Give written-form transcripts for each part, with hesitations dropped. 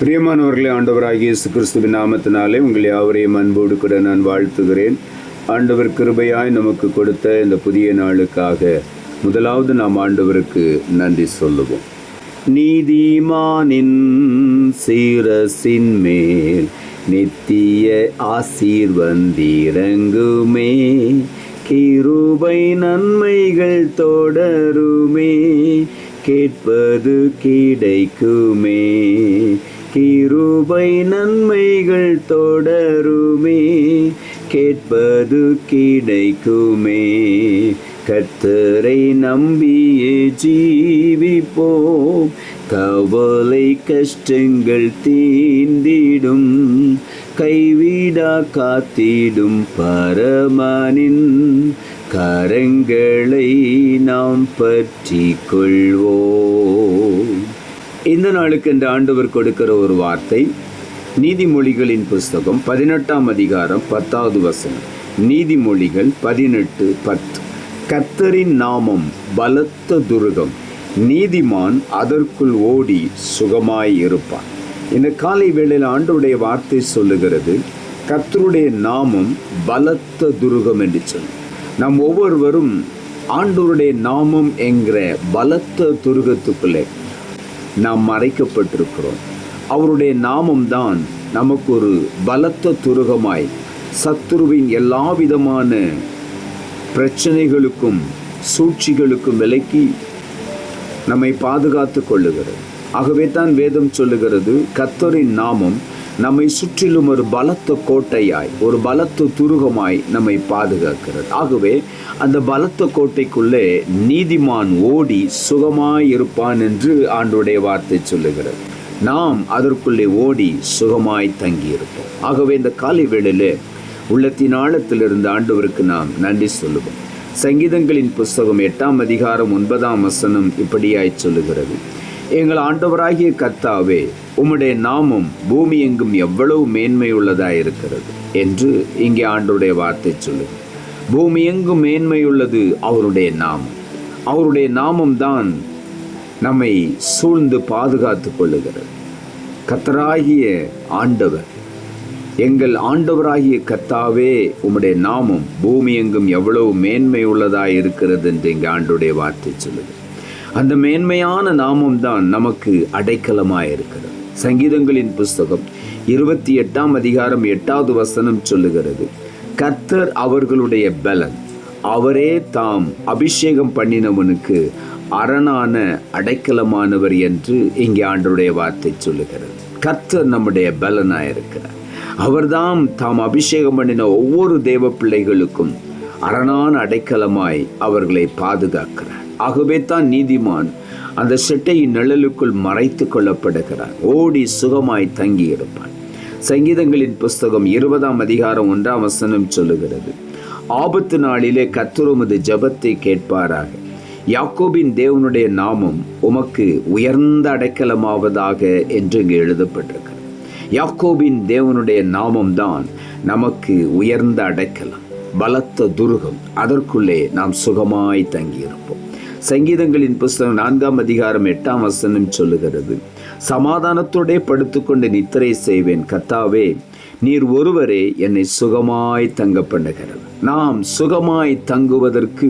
பிரியமானவர்களே, ஆண்டவராகிய இயேசு கிறிஸ்துவின் நாமத்தினாலே உங்கள் யாவரையும் அன்போடு கூட நான் வாழ்த்துகிறேன். ஆண்டவர் கிருபையாய் நமக்கு கொடுத்த இந்த புதிய நாளுக்காக முதலாவது நாம் ஆண்டவருக்கு நன்றி சொல்லுவோம். நீதிமானின் சிரசின் மேல் நித்திய ஆசீர் வந்திறங்குமே, கிருபை நன்மைகள் தொடருமே, கேட்பது கிடைக்குமே. கிருபை நன்மைகள் தொடருமே, கேட்பது கிடைக்குமே. கர்த்தரை நம்பியே ஜீவிப்போம், கவலை கஷ்டங்கள் தீர்ந்திடும், கைவிடா காத்திடும் பரமனின் கரங்களை நாம் பற்றி கொள்வோம். இந்த நாளுக்கு இந்த ஆண்டவர் கொடுக்கிற ஒரு வார்த்தை நீதிமொழிகளின் புஸ்தகம் 18ஆம் அதிகாரம் 10வது வசனம். நீதிமொழிகள் 18:10. கர்த்தரின் நாமம் பலத்த துருகம், நீதிமான் அதற்குள் ஓடி சுகமாய் இருப்பான். இந்த காலை வேளையில் ஆண்டவருடைய வார்த்தை சொல்லுகிறது, கர்த்தருடைய நாமம் பலத்த துருகம் என்று சொல்லி. நாம் ஒவ்வொருவரும் ஆண்டவருடைய நாமம் என்கிற பலத்த துருகத்துக்குள்ளே நாம் மறைக்கப்பட்டிருக்கிறோம். அவருடைய நாமம்தான் நமக்கு ஒரு பலத்த துருகமாய் சத்துருவின் எல்லா விதமான பிரச்சனைகளுக்கும் சூழ்ச்சிகளுக்கும் விலக்கி நம்மை பாதுகாத்து கொள்ளுகிறது. ஆகவே தான் வேதம் சொல்லுகிறது, கர்த்தரின் நாமம் நம்மை சுற்றிலும் ஒரு பலத்த கோட்டையாய், ஒரு பலத்த துருகமாய் நம்மை பாதுகாக்கிறது. ஆகவே அந்த பலத்த கோட்டைக்குள்ளே நீதிமான் ஓடி சுகமாய் இருப்பான் என்று ஆண்டவருடைய வார்த்தை சொல்லுகிறது. நாம் அதற்குள்ளே ஓடி சுகமாய் தங்கி இருப்போம். ஆகவே இந்த காலை வேளையிலே உள்ளத்தின் ஆழத்திலிருந்து ஆண்டவருக்கு நாம் நன்றி சொல்லுவோம். சங்கீதங்களின் புஸ்தகம் 8ஆம் அதிகாரம் 9ஆம் வசனம் இப்படியாய் சொல்லுகிறது, எங்கள் ஆண்டவராகிய கர்த்தாவே, உம்முடைய நாமம் பூமி எங்கும் எவ்வளவு மேன்மையுள்ளதாயிருக்கிறது என்று இங்கே ஆண்டவருடைய வார்த்தை சொல்லுது. பூமி எங்கும் மேன்மையுள்ளது அவருடைய நாமம். அவருடைய நாமம்தான் நம்மை சூழ்ந்து பாதுகாத்து கொள்ளுகிறது. கர்த்தராகிய ஆண்டவர், எங்கள் ஆண்டவராகிய கர்த்தாவே, உம்முடைய நாமம் பூமி எங்கும் எவ்வளவு மேன்மை உள்ளதாயிருக்கிறது என்று இங்கே ஆண்டவருடைய வார்த்தை சொல்லுது. அந்த மேன்மையான நாமம் தான் நமக்கு அடைக்கலமாயிருக்கிறது. சங்கீதங்களின் புஸ்தகம் 28ஆம் அதிகாரம் 8வது வசனம் சொல்லுகிறது, கர்த்தர் அவர்களுடைய பலன், அவரே தாம் அபிஷேகம் பண்ணினவனுக்கு அரணான அடைக்கலமானவர் என்று இங்கே ஆண்டவருடைய வார்த்தை சொல்லுகிறது. கர்த்தர் நம்முடைய பலனாயிருக்கிறார். அவர்தாம் தாம் அபிஷேகம் பண்ணின ஒவ்வொரு தேவ பிள்ளைகளுக்கும் அரணான அடைக்கலமாய் அவர்களை பாதுகாக்கிறார். ஆகவே தான் நீதிமான் அந்த செட்டையின் நிழலுக்குள் மறைத்து கொள்ளப்படுகிறார், ஓடி சுகமாய் தங்கி இருப்பான். சங்கீதங்களின் புஸ்தகம் 20ஆம் அதிகாரம் 1ஆம் வசனம் சொல்லுகிறது, ஆபத்து நாளிலே கர்த்தர் உமது ஜெபத்தை கேட்பாராக, யாக்கோபின் தேவனுடைய நாமம் உமக்கு உயர்ந்த அடைக்கலமாவதாக என்று இங்கு எழுதப்பட்டிருக்கிறது. யாக்கோபின் தேவனுடைய நாமம்தான் நமக்கு உயர்ந்த அடைக்கலம், பலத்த துருகம். அதற்குள்ளே நாம் சுகமாய் தங்கியிருப்போம். சங்கீதங்களின் புஸ்தகம் 4ஆம் அதிகாரம் 8ஆம் வசனம் சொல்லுகிறது, சமாதானத்தோடே படுத்துக்கொண்டு நித்திரை செய்வேன், கர்த்தாவே, நீர் ஒருவரே என்னை சுகமாய் தங்க பண்ணுகிறவர். நாம் சுகமாய் தங்குவதற்கு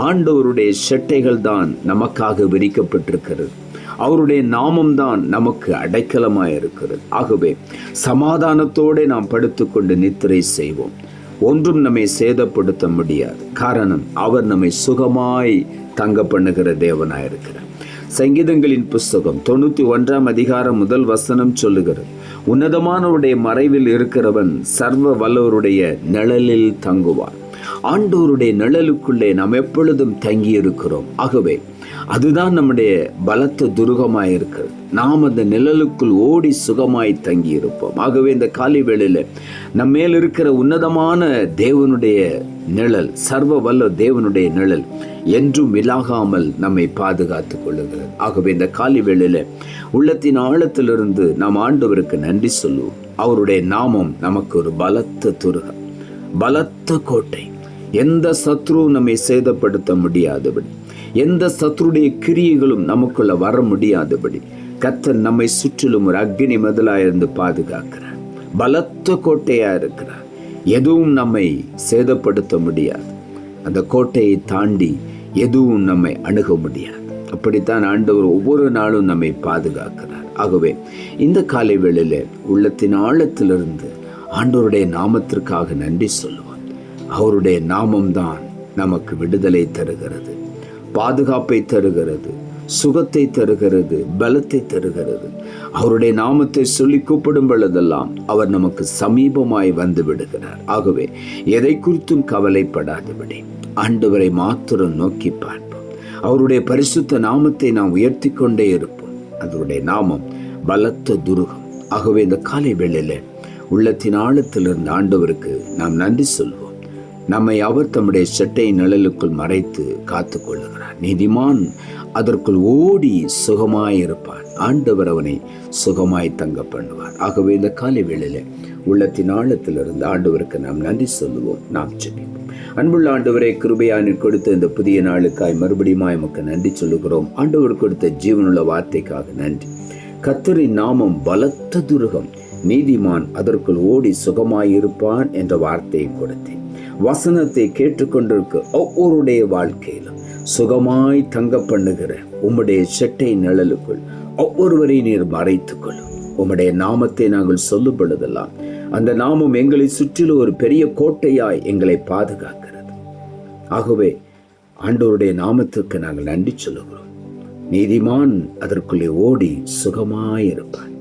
ஆண்டவருடைய செட்டைகள் தான் நமக்காக விரிக்கப்பட்டிருக்கிறது. அவருடைய நாமம்தான் நமக்கு அடைக்கலமாய் இருக்கிறது. ஆகவே சமாதானத்தோடு நாம் படுத்துக்கொண்டு நித்திரை செய்வோம். ஒன்றும் நம்மை சேதப்படுத்த முடியாது. காரணம், அவர் நம்மை சுகமாய் தங்க பண்ணுகிற தேவனாயிருக்கிறார். சங்கீதங்களின் புஸ்தகம் 91ஆம் அதிகாரம் 1 வசனம் சொல்லுகிறது, உன்னதமானவருடைய மறைவில் இருக்கிறவன் சர்வ வல்லவருடைய நிழலில் தங்குவார். ஆண்டவருடைய நிழலுக்குள்ளே நாம் எப்பொழுதும் தங்கி இருக்கிறோம். ஆகவே அதுதான் நம்முடைய பலத்த துருகமாய் இருக்கிறது. நாம் அந்த நிழலுக்குள் ஓடி சுகமாய் தங்கி இருப்போம். ஆகவே இந்த காலை வேளையில் நம்மேல் இருக்கிற உன்னதமான தேவனுடைய நிழல், சர்வ வல்ல தேவனுடைய நிழல் என்றும் விலகாமல் நம்மை பாதுகாத்து கொள்ளுகிறது. ஆகவே இந்த காலை வேளையில் உள்ளத்தின் ஆழத்திலிருந்து நாம் ஆண்டவருக்கு நன்றி சொல்லுவோம். அவருடைய நாமம் நமக்கு ஒரு பலத்த துருகம், பலத்த கோட்டை. எந்த சத்ருவும் நம்மை சேதப்படுத்த முடியாதபடி, எந்த சத்ருடைய கிரியைகளும் நமக்குள்ள வர முடியாதபடி கர்த்தர் நம்மை சுற்றிலும் ஒரு அக்னி மதிலாக இருந்து பாதுகாக்கிறார். பலத்த கோட்டையா இருக்கிறார். எதுவும் நம்மை சேதப்படுத்த முடியாது. அந்த கோட்டையை தாண்டி எதுவும் நம்மை அணுக முடியாது. அப்படித்தான் ஆண்டவர் ஒவ்வொரு நாளும் நம்மை பாதுகாக்கிறார். ஆகவே இந்த காலை வேளையில உள்ளத்தின் ஆழத்திலிருந்து ஆண்டவருடைய நாமத்திற்காக நன்றி சொல்லுவோம். அவருடைய நாமம்தான் நமக்கு விடுதலை தருகிறது, பாதுகாப்பை தருகிறது, சுகத்தை தருகிறது, பலத்தை தருகிறது. அவருடைய நாமத்தை சொல்லி கூப்பிடும் பொழுதெல்லாம் அவர் நமக்கு சமீபமாய் வந்து விடுகிறார். ஆகவே எதை குறித்தும் கவலைப்படாதபடி ஆண்டவரை மாத்திரம் நோக்கி பார்ப்போம். அவருடைய பரிசுத்த நாமத்தை நாம் உயர்த்தி கொண்டே இருப்போம். அவருடைய நாமம் பலத்த துருகம். ஆகவே இந்த காலை வேளையில உள்ளத்தின் ஆழத்திலிருந்து ஆண்டவருக்கு நாம் நன்றி சொல்வோம். நம்மை அவர் தம்முடைய சட்டை நிழலுக்குள் மறைத்து காத்து கொள்ளுகிறார். நீதிமான் அதற்குள் ஓடி சுகமாயிருப்பான். ஆண்டவர் அவனை சுகமாய் தங்க பண்ணுவார். ஆகவே இந்த காலை வேளையில உள்ளத்தின் ஆழத்திலிருந்து ஆண்டவருக்கு நாம் நன்றி சொல்லுவோம். நாம் ஜெபிப்போம். அன்புள்ள ஆண்டவரே, கிருபையானீர் கொடுத்த இந்த புதிய நாளுக்காய் மறுபடியும் எமக்கு நன்றி சொல்லுகிறோம். ஆண்டவர் கொடுத்த ஜீவனுள்ள வார்த்தைக்காக நன்றி. கர்த்தரின் நாமம் பலத்த துருகம், நீதிமான் அதற்குள் ஓடி சுகமாயிருப்பான் என்ற வார்த்தையை கொடுத்தேன். வசனத்தை கேட்டுக்கொண்டிருக்க ஒவ்வொருடைய வாழ்க்கையிலும் சுகமாய் தங்க பண்ணுகிற உம்முடைய செட்டை நிழலுக்குள் ஒவ்வொருவரை நீர் மறைத்துக் கொள்ளும். உம்முடைய நாமத்தை நாங்கள் சொல்லும் பொழுதெல்லாம் அந்த நாமம் எங்களை சுற்றிலும் ஒரு பெரிய கோட்டையாய் எங்களை பாதுகாக்கிறது. ஆகவே ஆண்டவருடைய நாமத்துக்கு நாங்கள் நன்றி சொல்லுகிறோம். நீதிமான் அதற்குள்ளே ஓடி சுகமாயிருப்பான்.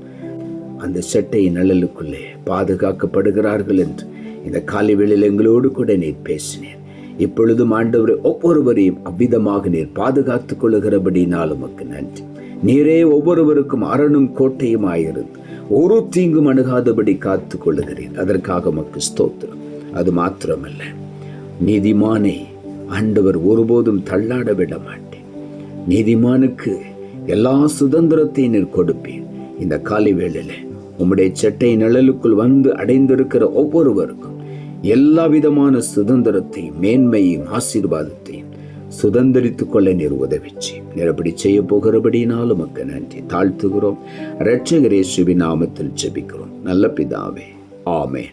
அந்த செட்டை நிழலுக்குள்ளே பாதுகாக்கப்படுகிறார்கள் என்று இந்த காலை வேளையில் எங்களோடு கூட நீர் பேசினீர். இப்பொழுதும் ஆண்டவரை ஒவ்வொருவரையும் அவ்விதமாக நீர் பாதுகாத்துக் கொள்ளுகிறபடினால் உமக்கு நன்றி. நீரே ஒவ்வொருவருக்கும் அரணும் கோட்டையும் ஆயிருந்து ஒரு தீங்கும் அணுகாதபடி காத்து கொள்ளுகிறீர். அதற்காக உமக்கு ஸ்தோத்திரம். அது மாத்திரமல்ல, நீதிமானை ஆண்டவர் ஒருபோதும் தள்ளாட விட மாட்டேன். நீதிமானுக்கு எல்லா சுதந்திரத்தையும் நீர் கொடுப்பேன். இந்த காலை வேளையில உம்முடைய சட்டை நிழலுக்குள் வந்து அடைந்திருக்கிற ஒவ்வொருவருக்கும் எல்லா விதமான சுதந்திரத்தையும் மேன்மையும் ஆசீர்வாதத்தையும் சுதந்திரித்துக் கொள்ள நீர் உதவிச்சு. நீர் அப்படி செய்ய போகிறபடினாலும் உமக்கு நன்றி தாழ்த்துகிறோம். இரட்சகர் இயேசுவின் நாமத்தில் ஜெபிக்கிறோம் நல்ல பிதாவே, ஆமென்.